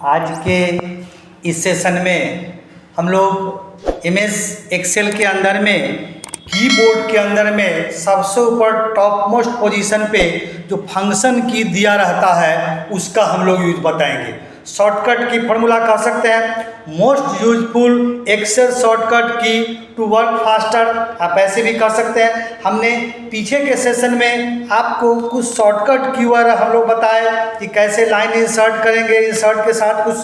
आज के इस सेशन में हम लोग एमएस एक्सेल के अंदर में कीबोर्ड के अंदर में सबसे ऊपर टॉप मोस्ट पोजीशन पे जो फंक्शन की दिया रहता है उसका हम लोग यूज बताएंगे। शॉर्टकट की फॉर्मूला कह सकते हैं मोस्ट यूजफुल एक्सेल शॉर्टकट की टू वर्क फास्टर, आप ऐसे भी कर सकते हैं। हमने पीछे के सेशन में आपको कुछ शॉर्टकट कीवर्ड हम लोग बताए कि कैसे लाइन इंसर्ट करेंगे, इंसर्ट के साथ कुछ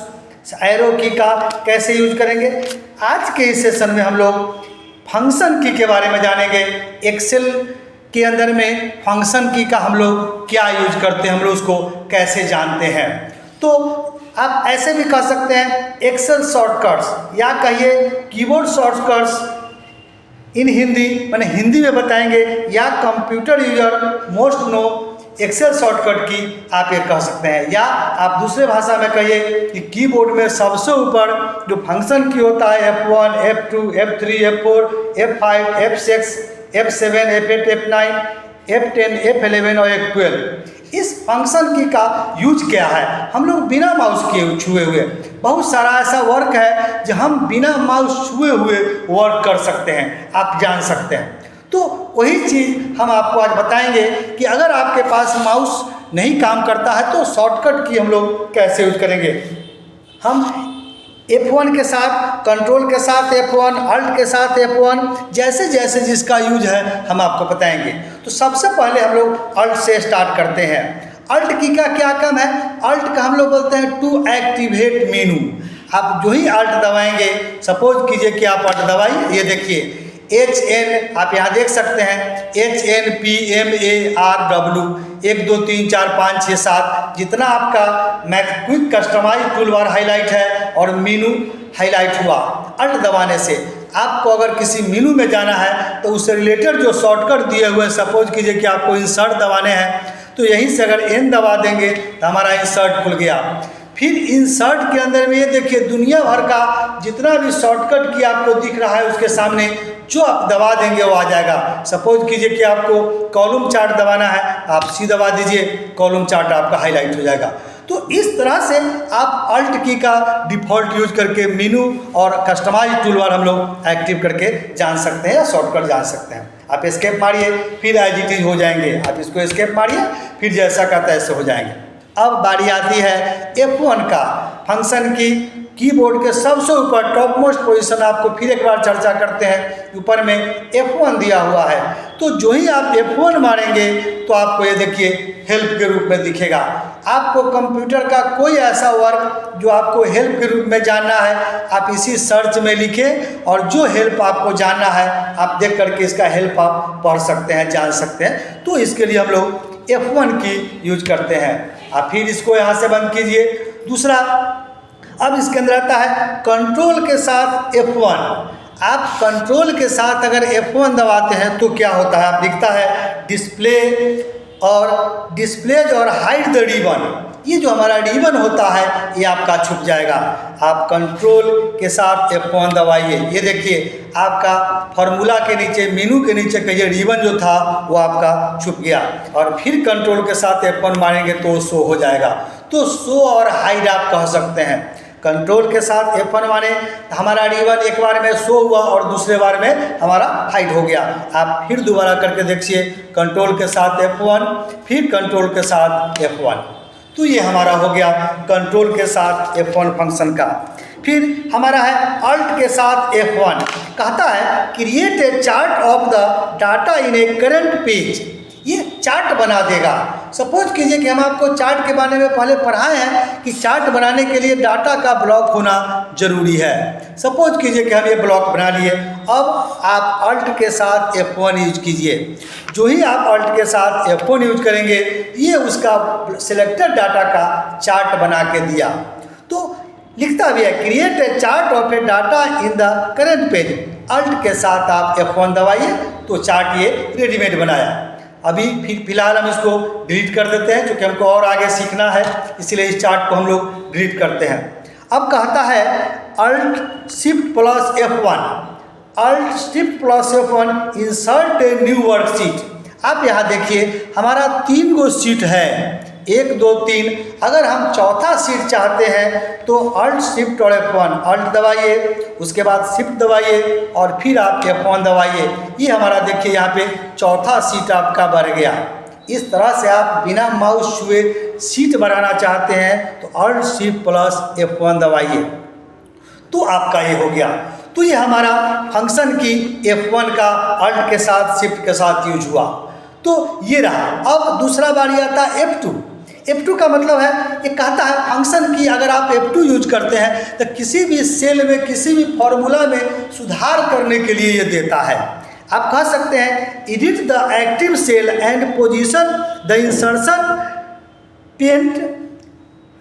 एरो की का कैसे यूज करेंगे। आज के इस सेशन में हम लोग फंक्शन की के बारे में जानेंगे। एक्सेल के अंदर में फंक्शन की का हम लोग क्या यूज करते हैं, हम लोग उसको कैसे जानते हैं। तो आप ऐसे भी कह सकते हैं एक्सेल शॉर्टकट्स या कहिए कीबोर्ड शॉर्टकट्स इन हिंदी, मैंने हिंदी में बताएंगे, या computer user most know Excel shortcut की आप ये कह सकते हैं। या आप दूसरे भाषा में कहिए कि कीबोर्ड में सबसे ऊपर जो फंक्शन की होता है F1, F2, F3, F4, F5, F6, F7, F8, F9, F10, F11 और F12, इस फंक्शन की का यूज क्या है। हम लोग बिना माउस के छुए हुए बहुत सारा ऐसा वर्क है जो हम बिना माउस छुए हुए वर्क कर सकते हैं, आप जान सकते हैं। तो वही चीज़ हम आपको आज बताएंगे कि अगर आपके पास माउस नहीं काम करता है तो शॉर्टकट की हम लोग कैसे यूज करेंगे। हम F1 के साथ, कंट्रोल के साथ F1, अल्ट के साथ F1, जैसे जैसे जिसका यूज है हम आपको बताएंगे। तो सबसे पहले हम लोग अल्ट से स्टार्ट करते हैं। अल्ट की का क्या काम है? अल्ट का हम लोग बोलते हैं टू एक्टिवेट मेनू। आप जो ही अल्ट दबाएंगे, सपोज कीजिए कि आप अल्ट दबाइए, ये देखिए HN आप यहाँ देख सकते हैं HNPMARW 1 2 3 4 5 6 7 जितना आपका quick customise tool bar highlight है और मेनू हाईलाइट हुआ। अल्ट दबाने से आपको अगर किसी मेनू में जाना है तो उससे रिलेटेड जो शॉर्टकट दिए हुए, सपोज कीजिए कि आपको इंसर्ट दबाने हैं तो यहीं से अगर N दबा देंगे तो हमारा इंसर्ट खुल गया। फिर इंसर्ट के अंदर में ये देखिए दुनिया भर का जितना भी शॉर्टकट की आपको दिख रहा है उसके सामने जो आप दबा देंगे वो आ जाएगा। सपोज कीजिए कि आपको कॉलम चार्ट दबाना है, आप सी दबा दीजिए, कॉलम चार्ट आपका हाईलाइट हो जाएगा। तो इस तरह से आप अल्ट की का डिफ़ॉल्ट यूज करके मेनू और कस्टमाइज टूलबार हम लोग एक्टिव करके जान सकते हैं या शॉर्टकट जान सकते हैं। आप एस्केप मारिए, फिर एज इट इज हो जाएंगे। आप इसको एस्केप मारिए, फिर जैसा का तैसे हो जाएंगे। अब बारी आती है F1 का, फंक्शन की कीबोर्ड के सबसे ऊपर टॉप मोस्ट पोजीशन। आपको फिर एक बार चर्चा करते हैं, ऊपर में F1 दिया हुआ है। तो जो ही आप F1 मारेंगे तो आपको ये देखिए हेल्प के रूप में दिखेगा। आपको कंप्यूटर का कोई ऐसा वर्क जो आपको हेल्प के रूप में जानना है, आप इसी सर्च में लिखें और जो हेल्प आपको जानना है आप देख करके इसका हेल्प आप पढ़ सकते हैं, जान सकते हैं। तो इसके लिए हम लोग F1 की यूज करते हैं। आप फिर इसको यहाँ से बंद कीजिए। दूसरा, अब इसके अंदर आता है कंट्रोल के साथ F1। आप कंट्रोल के साथ अगर F1 दबाते हैं तो क्या होता है, आप दिखता है डिस्प्लेज और हाइड द रिबन। ये जो हमारा रिबन होता है ये आपका छुप जाएगा। आप कंट्रोल के साथ F1 दबाइए, ये देखिए आपका फार्मूला के नीचे, मेनू के नीचे का ये रिबन जो था वो आपका छुप गया। और फिर कंट्रोल के साथ F1 मारेंगे तो शो हो जाएगा। तो शो और हाइड आप कह सकते हैं। कंट्रोल के साथ F1 मारे हमारा रिबन एक बार में शो हुआ और दूसरे बार में हमारा हाइड हो गया। आप फिर दोबारा करके देखिए, कंट्रोल के साथ F1, फिर कंट्रोल के साथ F1। तो ये हमारा हो गया कंट्रोल के साथ F1 फंक्शन का। फिर हमारा है अल्ट के साथ F1, कहता है create a chart of the data in A current page. ये चार्ट बना देगा। सपोज कीजिए कि हम आपको चार्ट के बारे में पहले पढ़ाए हैं कि चार्ट बनाने के लिए डाटा का ब्लॉक होना जरूरी है। सपोज कीजिए कि हम ये ब्लॉक बना लिए। अब आप अल्ट के साथ F1 यूज कीजिए। जो ही आप अल्ट के साथ F1 यूज करेंगे ये उसका सिलेक्टेड डाटा का चार्ट बना के दिया। तो लिखता भी है create a chart of a data in the current page. Alt के साथ आप F1 दबाइए तो चार्ट ये रेडीमेड बनाया। अभी फिलहाल हम इसको डिलीट कर देते हैं क्योंकि हमको और आगे सीखना है, इसलिए इस चार्ट को हम लोग डिलीट करते हैं। अब कहता है alt shift plus F1, alt shift plus F1 insert a new worksheet. आप यहाँ देखिए हमारा 3 गो सीट है, 1 2 3। अगर हम चौथा सीट चाहते हैं तो अल्ट शिफ्ट और F1, अल्ट दबाइए, उसके बाद शिफ्ट दबाइए और फिर आप F1 दबाइए। ये हमारा देखिए यहाँ पे चौथा सीट आपका बढ़ गया। इस तरह से आप बिना माउस छुए सीट बढ़ाना चाहते हैं तो अल्ट शिफ्ट प्लस F1 दबाइए, तो आपका ये हो गया। तो ये हमारा फंक्शन की F1 का अल्ट के साथ शिफ्ट के साथ यूज हुआ। तो ये रहा। अब दूसरा बारी आता है F2। F2 का मतलब है, ये कहता है फंक्शन की अगर आप F2 यूज करते हैं तो किसी भी सेल में किसी भी फॉर्मूला में सुधार करने के लिए ये देता है। आप कह सकते हैं edit the active cell and position the insertion point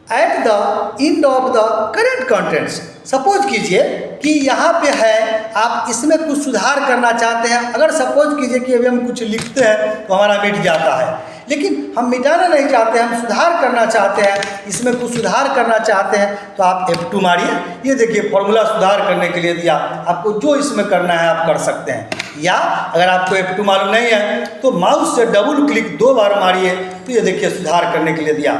at the end of the current contents. Suppose कीजिए कि यहाँ पे है, आप इसमें कुछ सुधार करना चाहते हैं। अगर सपोज कीजिए कि अभी हम कुछ लिखते हैं तो हमारा मिट जाता है, लेकिन हम मिटाना नहीं चाहते, हम सुधार करना चाहते हैं, इसमें कुछ सुधार करना चाहते हैं तो आप F2 मारिए। ये देखिए फॉर्मूला सुधार करने के लिए दिया, आपको जो इसमें करना है आप कर सकते हैं। या अगर आपको F2 मालूम नहीं है तो माउस से डबल क्लिक 2 बार मारिए, तो ये देखिए सुधार करने के लिए दिया।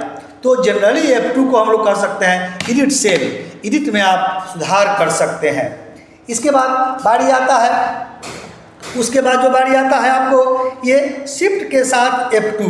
तो जनरली F2 को हम लोग कह सकते हैं एडिट सेल, एडिट में आप सुधार कर सकते हैं। इसके बाद बारी आता है, उसके बाद जो बारी आता है आपको ये शिफ्ट के साथ F2।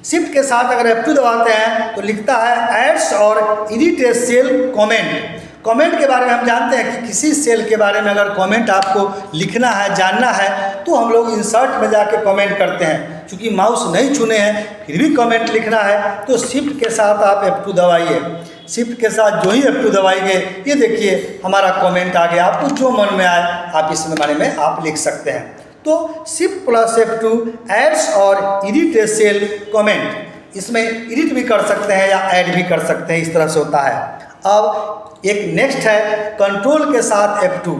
शिफ्ट के साथ अगर F2 दबाते हैं तो लिखता है एड्स और edit a cell comment. Comment के बारे में हम जानते हैं कि किसी सेल के बारे में अगर कमेंट आपको लिखना है, जानना है, तो हम लोग इंसर्ट में जाके कमेंट करते हैं। चूँकि माउस नहीं छूने हैं फिर भी कमेंट लिखना है तो शिफ्ट के साथ आप F2 दबाइए। शिफ्ट के साथ जो ही F2 दबाएंगे ये देखिए हमारा कमेंट आ गया। आपको जो मन में आए आप इसमें बारे में आप लिख सकते हैं। तो शिफ्ट प्लस F2 एड्स और एडिट ए सेल कमेंट, इसमें एडिट भी कर सकते हैं या ऐड भी कर सकते हैं, इस तरह से होता है। अब एक नेक्स्ट है कंट्रोल के साथ F2।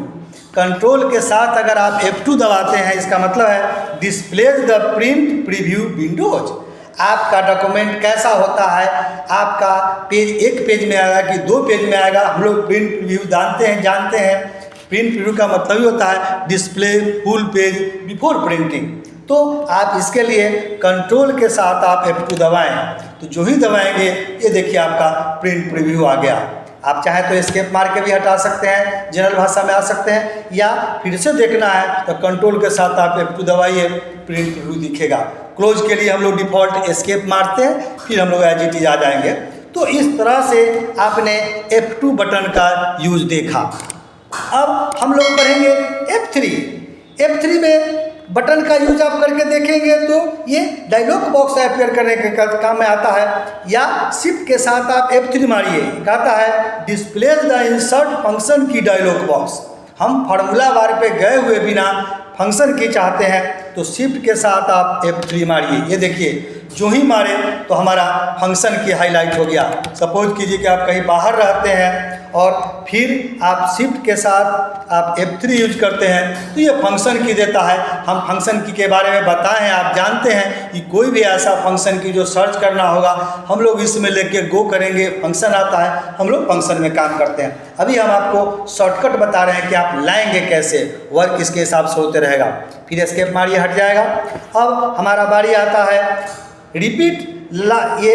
कंट्रोल के साथ अगर आप F2 दबाते हैं इसका मतलब है displays the print preview Windows. आपका डॉक्यूमेंट कैसा होता है, आपका पेज एक पेज में आएगा कि 2 पेज में आएगा। हम लोग प्रिंट प्रीव्यू जानते हैं। प्रिंट प्रीव्यू का मतलब ही होता है display full page before printing. तो आप इसके लिए कंट्रोल के साथ आप F2 दबाएं, तो जो ही दबाएंगे ये देखिए आपका प्रिंट प्रीव्यू आ गया। आप चाहे तो एस्केप मार के भी हटा सकते हैं, जनरल भाषा में आ सकते हैं, या फिर से देखना है तो कंट्रोल के साथ आप F2 दबाइए, प्रिंट प्रीव्यू दिखेगा। क्लोज के लिए हम लोग डिफ़ॉल्ट एस्केप मारते हैं, फिर हम लोग एज इट इज आ जाएंगे। तो इस तरह से आपने F2 बटन का यूज देखा। अब हम लोग पढ़ेंगे F3। F3 में बटन का यूज आप करके देखेंगे तो ये डायलॉग बॉक्स अपेयर करने के काम में आता है। या शिफ्ट के साथ आप F3 मारिए, कहता है डिस्प्ले द इंसर्ट फंक्शन की डायलॉग बॉक्स। हम फार्मूला बार पे गए हुए बिना फंक्शन की चाहते हैं तो शिफ्ट के साथ आप F3 मारिए। ये देखिए जो ही मारे तो हमारा फंक्शन की हाईलाइट हो गया। सपोज कीजिए कि आप कहीं बाहर रहते हैं और फिर आप शिफ्ट के साथ आप F3 यूज करते हैं तो ये फंक्शन की देता है। हम फंक्शन की के बारे में बताए हैं, आप जानते हैं कि कोई भी ऐसा फंक्शन की जो सर्च करना होगा हम लोग इसमें लेके गो करेंगे, फंक्शन आता है, हम लोग फंक्शन में काम करते हैं। अभी हम आपको शॉर्टकट बता रहे हैं कि आप लाएंगे कैसे, वर्क इसके हिसाब से होते रहेगा। फिर एस्केप मारिए, हट जाएगा। अब हमारा बारी आता है रिपीट ये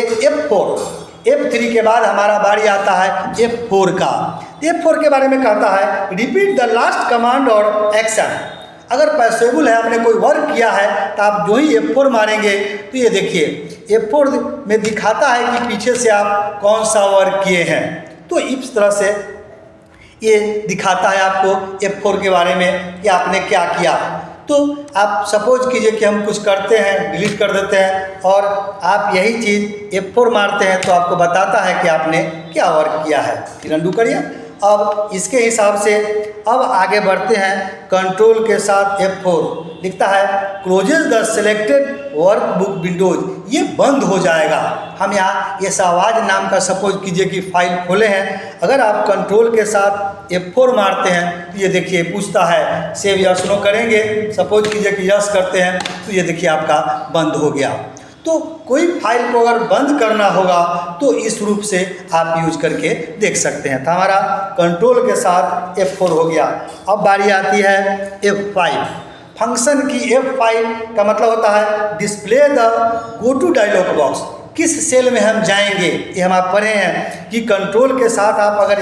F3 के बाद हमारा बारी आता है F4 का। F4 के बारे में कहता है रिपीट द लास्ट कमांड और एक्शन। अगर पैसेबल है, आपने कोई वर्क किया है तो आप जो ही F4 मारेंगे तो ये देखिए F4 में दिखाता है कि पीछे से आप कौन सा वर्क किए हैं। तो इस तरह से ये दिखाता है आपको F4 के बारे में कि आपने क्या किया। तो आप सपोज कीजिए कि हम कुछ करते हैं, डिलीट कर देते हैं और आप यही चीज़ F4 मारते हैं तो आपको बताता है कि आपने क्या वर्क किया है। फिर अंडू करिए। अब इसके हिसाब से अब आगे बढ़ते हैं। कंट्रोल के साथ F4 लिखता है closes the selected workbook windows, ये बंद हो जाएगा। हम यहाँ ये सावाज नाम का सपोज कीजिए कि फाइल खोले हैं, अगर आप कंट्रोल के साथ F4 मारते हैं तो ये देखिए पूछता है सेव यस नो करेंगे। सपोज कीजिए कि यस करते हैं तो ये देखिए आपका बंद हो गया। तो कोई फाइल को अगर बंद करना होगा तो इस रूप से आप यूज करके देख सकते हैं। तो हमारा कंट्रोल के साथ F4 हो गया। अब बारी आती है F5। फंक्शन की F5 का मतलब होता है display the go to dialog box. किस सेल में हम जाएंगे, ये हम आप पढ़े हैं कि कंट्रोल के साथ आप अगर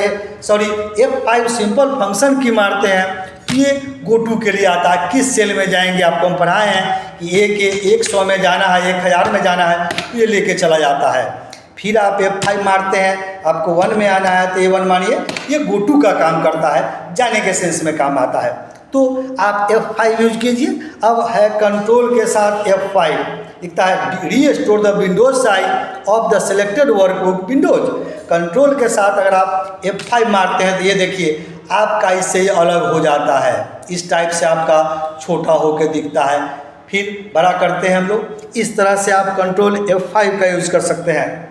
F5 सिंपल फंक्शन की मारते हैं तो ये गो टू के लिए आता है। किस सेल में जाएंगे आपको हम पढ़ाए हैं कि ए के 100 में जाना है, 1000 में जाना है, तो ये लेके चला जाता है। फिर आप F5 मारते हैं, आपको 1 में आना है तो A1 मानिए, ये गो टू का काम करता है, जाने के सेंस में काम आता है। तो आप F5 यूज कीजिए। अब है कंट्रोल के साथ F5 लिखता है restore the Windows size of the selected workbook Windows. Control के साथ अगर आप F5 मारते हैं तो ये देखिए आपका इससे अलग हो जाता है, इस टाइप से आपका छोटा होकर दिखता है। फिर बड़ा करते हैं हम लोग, इस तरह से आप कंट्रोल F5 का यूज कर सकते हैं।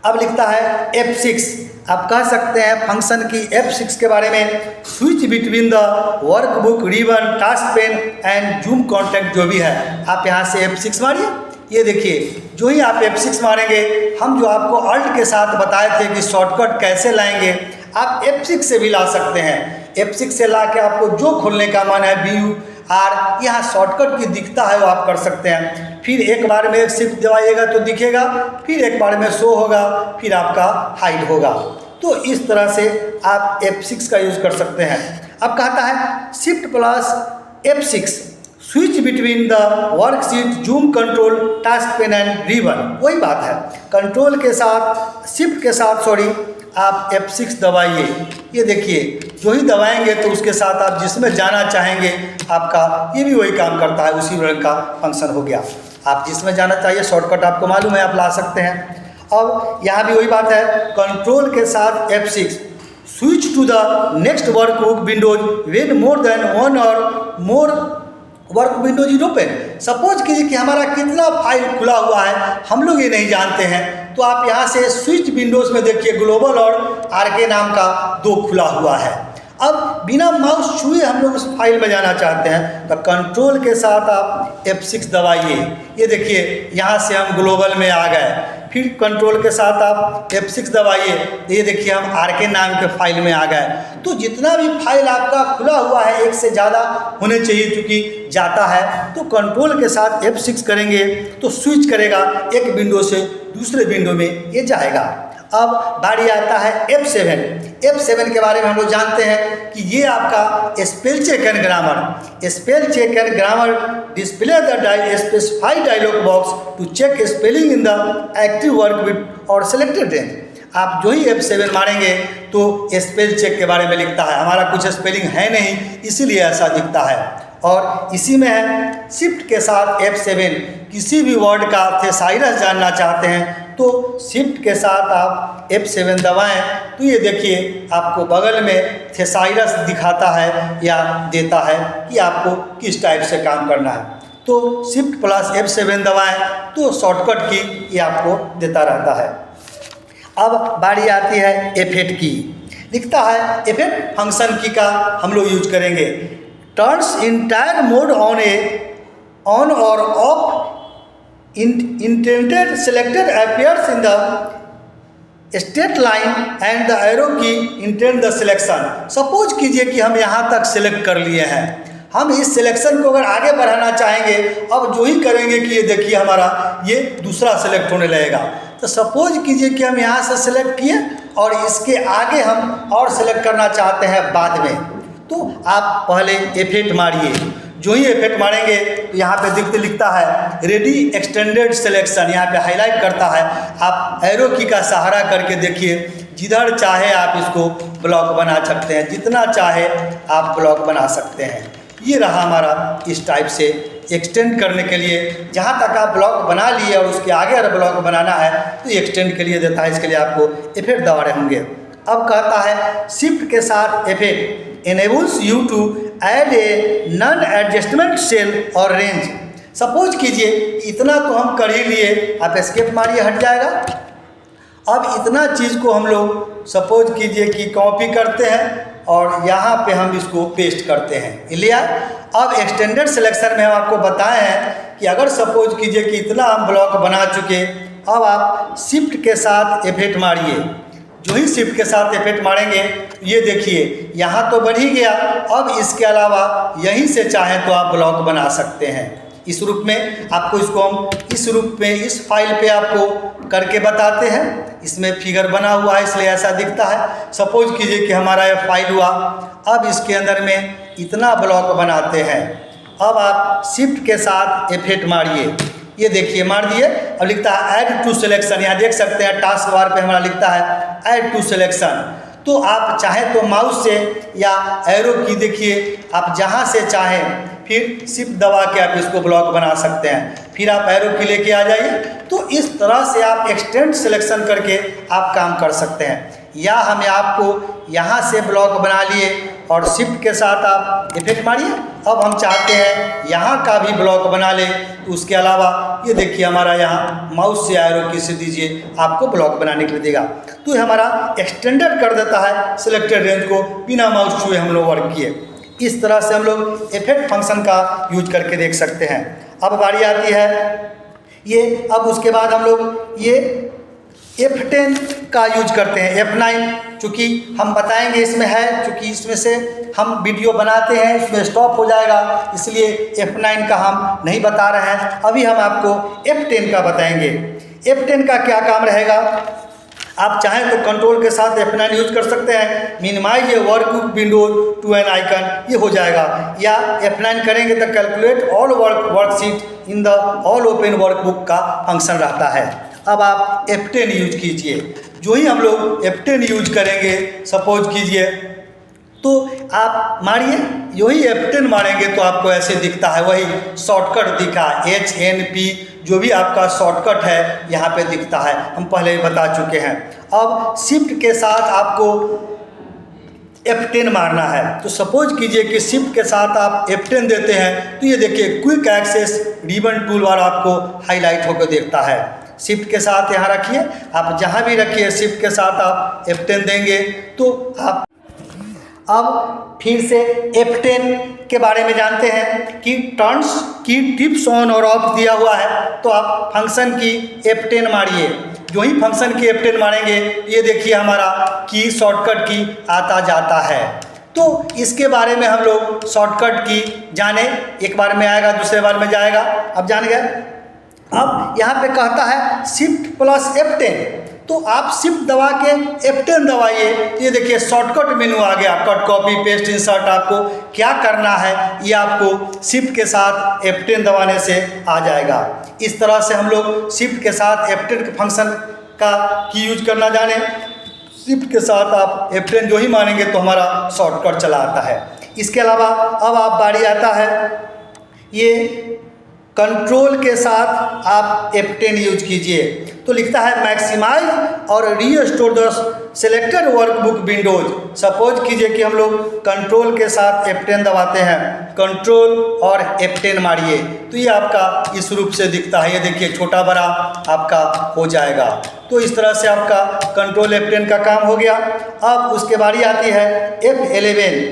अब लिखता है F6, आप कह सकते हैं फंक्शन की F6 के बारे में, switch between the workbook, ribbon, task pen and zoom contact जो भी है, आप यहाँ से F6 मारिए। ये देखिए जो ही आप F6 मारेंगे, हम जो आपको अल्ट के साथ बताए थे कि शॉर्टकट कैसे लाएंगे, आप F6 से भी ला सकते हैं। F6 से ला के आपको जो खोलने का मन है BUR यहाँ शॉर्टकट की दिखता है वो आप कर सकते हैं। फिर एक बार में शिफ्ट दबाइएगा तो दिखेगा, फिर एक बार में शो होगा, फिर आपका हाइड होगा। तो इस तरह से आप F6 का यूज कर सकते हैं। अब कहता है shift plus F6 switch between the worksheet, zoom control, task pen and ribbon, वही बात है। कंट्रोल के साथ शिफ्ट के साथ आप F6 दबाइए। ये देखिए जो ही दबाएंगे तो उसके साथ आप जिसमें जाना चाहेंगे आपका ये भी वही काम करता है, उसी रंग का फंक्शन हो गया। आप जिसमें जाना चाहिए शॉर्टकट आपको मालूम है, आप ला सकते हैं। अब यहाँ भी वही बात है, कंट्रोल के साथ F6 switch to the next workbook windows when more than one or more work windows is open. Suppose कीजिए कि हमारा कितना फाइल खुला हुआ है हम लोग ये नहीं जानते हैं, तो आप यहाँ से स्विच विंडोज में देखिए ग्लोबल और RK नाम का 2 खुला हुआ है। अब बिना माउस छुए हम लोग उस फाइल में जाना चाहते हैं तो कंट्रोल के साथ आप F6 दबाइए। ये देखिए यहाँ से हम ग्लोबल में आ गए। फिर कंट्रोल के साथ आप F6 दबाइए, ये देखिए हम RK नाम के फाइल में आ गए। तो जितना भी फाइल आपका खुला हुआ है, एक से ज़्यादा होने चाहिए क्योंकि जाता है, तो कंट्रोल के साथ F6 करेंगे तो स्विच करेगा एक विंडो से दूसरे विंडो में ये जाएगा। अब बारी आता है F7 के बारे में हम लोग जानते हैं कि ये आपका spell check and grammar. Spell check and grammar display the specified dialog box to check spelling in the active work with और सिलेक्टेड रेंज। आप जो ही F7 मारेंगे तो स्पेल चेक के बारे में लिखता है, हमारा कुछ स्पेलिंग है नहीं इसीलिए ऐसा दिखता है। और इसी में है शिफ्ट के साथ F7 किसी भी वर्ड का थेसाइरस जानना चाहते हैं तो शिफ्ट के साथ आप F7 दबाएं तो ये देखिए आपको बगल में थेसाइरस दिखाता है या देता है कि आपको किस टाइप से काम करना है। तो शिफ्ट प्लस F7 दबाएं तो शॉर्टकट की ये आपको देता रहता है। अब बारी आती है F8 की, लिखता है F8 फंक्शन की का हम लोग यूज करेंगे। टर्न्स इंटायर मोड ऑन और of intended selected appears in the state line and the arrow की इंटेंड द सिलेक्शन। सपोज कीजिए कि हम यहाँ तक सिलेक्ट कर लिए हैं, हम इस सिलेक्शन को अगर आगे बढ़ाना चाहेंगे, अब जो ही करेंगे कि ये देखिए हमारा ये दूसरा सिलेक्ट होने लगेगा। तो सपोज कीजिए कि हम यहाँ से सिलेक्ट किए और इसके आगे हम और सिलेक्ट करना चाहते हैं बाद में, तो आप पहले F8 मारिए। जो ही F8 मारेंगे तो यहाँ पे लिखता है रेडी एक्सटेंडेड सिलेक्शन, यहाँ पे हाईलाइट करता है। आप एरो की का सहारा करके देखिए, जिधर चाहे आप इसको ब्लॉक बना सकते हैं, जितना चाहे आप ब्लॉक बना सकते हैं। ये रहा हमारा इस टाइप से एक्सटेंड करने के लिए, जहाँ तक आप ब्लॉक बना लिए और उसके आगे अगर ब्लॉक बनाना है तो एक्सटेंड के लिए देता है, इसके लिए आपको F8 दबा रहे होंगे। अब कहता है शिफ्ट के साथ F8 enables you to add a non adjustment cell और रेंज। सपोज कीजिए इतना तो हम कर ही लिए, आप एस्केप मारिए हट जाएगा। अब इतना चीज़ को हम लोग सपोज कीजिए कि कॉपी करते हैं और यहाँ पे हम इसको पेस्ट करते हैं, लिया। अब एक्सटेंडेड सिलेक्शन में हम आपको बताए हैं कि अगर सपोज कीजिए कि इतना हम ब्लॉक बना चुके, अब आप शिफ्ट के साथ F8 मारिए। जो ही शिफ्ट के साथ F8 मारेंगे ये देखिए यहाँ तो बढ़ ही गया। अब इसके अलावा यहीं से चाहें तो आप ब्लॉक बना सकते हैं। इस रूप में आपको इसको हम इस रूप में इस फाइल पे आपको करके बताते हैं। इसमें फिगर बना हुआ है इसलिए ऐसा दिखता है। सपोज कीजिए कि हमारा ये फाइल हुआ, अब इसके अंदर में इतना ब्लॉक बनाते हैं। अब आप शिफ्ट के साथ F8 मारिए, ये देखिए मार दिए। अब लिखता है ऐड टू सिलेक्शन, यहाँ देख सकते हैं टास्क बार पे हमारा लिखता है ऐड टू सिलेक्शन। तो आप चाहें तो माउस से या एरो की देखिए, आप जहाँ से चाहें फिर शिफ्ट दबा के आप इसको ब्लॉक बना सकते हैं। फिर आप एरो की लेके आ जाइए। तो इस तरह से आप एक्सटेंड सिलेक्शन करके आप काम कर सकते हैं। या हमें आपको यहाँ से ब्लॉक बना लिए और शिफ्ट के साथ आप इफेक्ट मारिए। अब हम चाहते हैं यहाँ का भी ब्लॉक बना ले, तो उसके अलावा ये देखिए हमारा यहाँ माउस से एरो की से दीजिए, आपको ब्लॉक बनाने के लिए देगा। तो ये हमारा एक्सटेंडेड कर देता है सिलेक्टेड रेंज को, बिना माउस छुए हम लोग वर्क किए। इस तरह से हम लोग इफेक्ट फंक्शन का यूज करके देख सकते हैं। अब बारी आती है ये, अब उसके बाद हम लोग ये F10 का यूज करते हैं। F9 चूँकि हम बताएंगे इसमें है, चूँकि इसमें से हम वीडियो बनाते हैं इसमें स्टॉप हो जाएगा, इसलिए F9 का हम नहीं बता रहे हैं। अभी हम आपको F10 का बताएंगे। F10 का क्या काम रहेगा, आप चाहें तो कंट्रोल के साथ F9 यूज कर सकते हैं। मिनिमाइज ये workbook windows to an icon, ये हो जाएगा। या F9 करेंगे तो calculate all worksheet in the all open workbook का फंक्शन रहता है। अब आप F10 यूज कीजिए। जो ही हम लोग F10 यूज करेंगे, सपोज कीजिए तो आप मारिए, यही F10 मारेंगे तो आपको ऐसे दिखता है, वही शॉर्टकट दिखा HNP, जो भी आपका शॉर्टकट है यहाँ पे दिखता है, हम पहले ही बता चुके हैं। अब शिफ्ट के साथ आपको F10 मारना है। तो सपोज कीजिए कि शिफ्ट के साथ आप F10 देते हैं तो ये देखिए quick access ribbon tool bar आपको हाईलाइट होकर देखता है। शिफ्ट के साथ यहाँ रखिए, आप जहाँ भी रखिए शिफ्ट के साथ आप F10 देंगे तो आप अब फिर से F10 के बारे में जानते हैं कि टर्न्स की टिप्स ऑन और ऑफ दिया हुआ है। तो आप फंक्शन की F10 मारिए। जो ही फंक्शन की F10 मारेंगे ये देखिए हमारा की शॉर्टकट की आता जाता है। तो इसके बारे में हम लोग शॉर्टकट की जाने, एक बार में आएगा दूसरे बार में जाएगा, अब जान गए। अब यहाँ पे कहता है शिफ्ट प्लस F10, तो आप शिफ्ट दबा के F10 दबाइए, ये देखिए शॉर्टकट मेनू आ गया। कट, कॉपी, पेस्ट, इंसर्ट आपको क्या करना है ये आपको शिफ्ट के साथ F10 दबाने से आ जाएगा। इस तरह से हम लोग शिफ्ट के साथ F10 के फंक्शन का की यूज करना जाने। शिफ्ट के साथ आप F10 जो ही मारेंगे तो हमारा शॉर्टकट चला आता है। इसके अलावा अब आप बारी आता है ये कंट्रोल के साथ आप F10 यूज कीजिए। तो लिखता है मैक्सिमाइज और restore the selected workbook Windows. Suppose कीजिए कि हम लोग कंट्रोल के साथ F10 दबाते हैं, कंट्रोल और F10 मारिए तो ये आपका इस रूप से दिखता है। ये देखिए छोटा बड़ा आपका हो जाएगा। तो इस तरह से आपका कंट्रोल F10 का काम हो गया। अब उसके बारी आती है F11।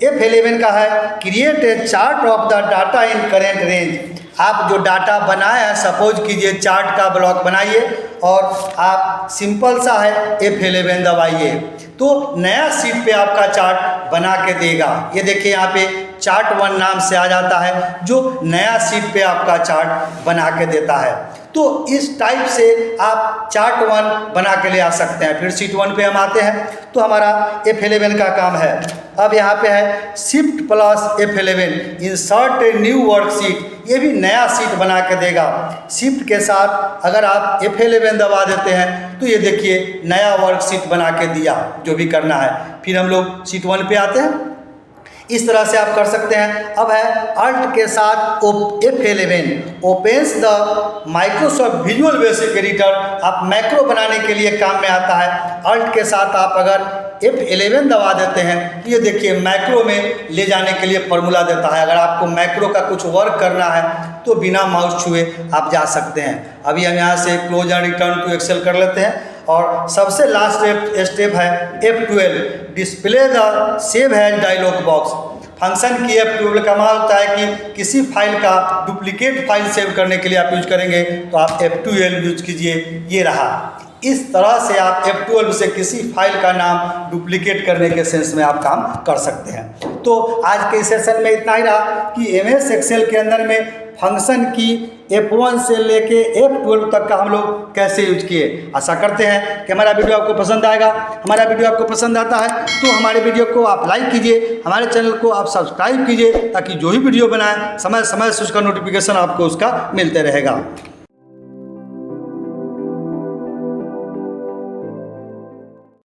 F11 का है create a chart of the data in current range. आप जो डाटा बनाए हैं, सपोज कीजिए चार्ट का ब्लॉक बनाइए और आप सिंपल सा है F11 दबाइए तो नया शीट पे आपका चार्ट बना के देगा। ये देखिए यहाँ पे चार्ट 1 नाम से आ जाता है, जो नया शीट पे आपका चार्ट बना के देता है। तो इस टाइप से आप चार्ट 1 बना के ले आ सकते हैं। फिर शीट 1 पे हम आते हैं तो हमारा F11 का काम है। अब यहाँ पे है shift plus F11 insert a new worksheet, ये भी नया शीट बना के देगा। शिफ्ट के साथ अगर आप F11 दबा देते हैं तो ये देखिए नया वर्कशीट बना के दिया, जो भी करना है। फिर हम लोग शीट 1 पे आते हैं। इस तरह से आप कर सकते हैं। अब है अल्ट के साथ F11 opens the Microsoft visual basic editor. आप मैक्रो बनाने के लिए काम में आता है। अल्ट के साथ आप अगर F11 दबा देते हैं तो ये देखिए मैक्रो में ले जाने के लिए फॉर्मूला देता है। अगर आपको मैक्रो का कुछ वर्क करना है तो बिना माउस छुए आप जा सकते हैं। अभी हम यहाँ से close and return to Excel कर लेते हैं और सबसे लास्ट स्टेप है F12 display the save as dialog box. Function key F12 का मतलब होता है कि किसी फाइल का डुप्लीकेट फाइल सेव करने के लिए आप यूज करेंगे तो आप F12 यूज कीजिए। ये रहा। इस तरह से आप F12 से किसी फाइल का नाम डुप्लीकेट करने के सेंस में आप काम कर सकते हैं। तो आज के सेशन में इतना ही रहा कि MS एक्सेल के अंदर में फंक्शन की F1 से लेके F12 तक का हम लोग कैसे यूज किए। आशा करते हैं कि हमारा वीडियो आपको पसंद आएगा। हमारा वीडियो आपको पसंद आता है तो हमारे वीडियो को आप लाइक कीजिए, हमारे चैनल को आप सब्सक्राइब कीजिए, ताकि जो ही वीडियो बनाएं समय समय से उसका नोटिफिकेशन आपको उसका मिलते रहेगा।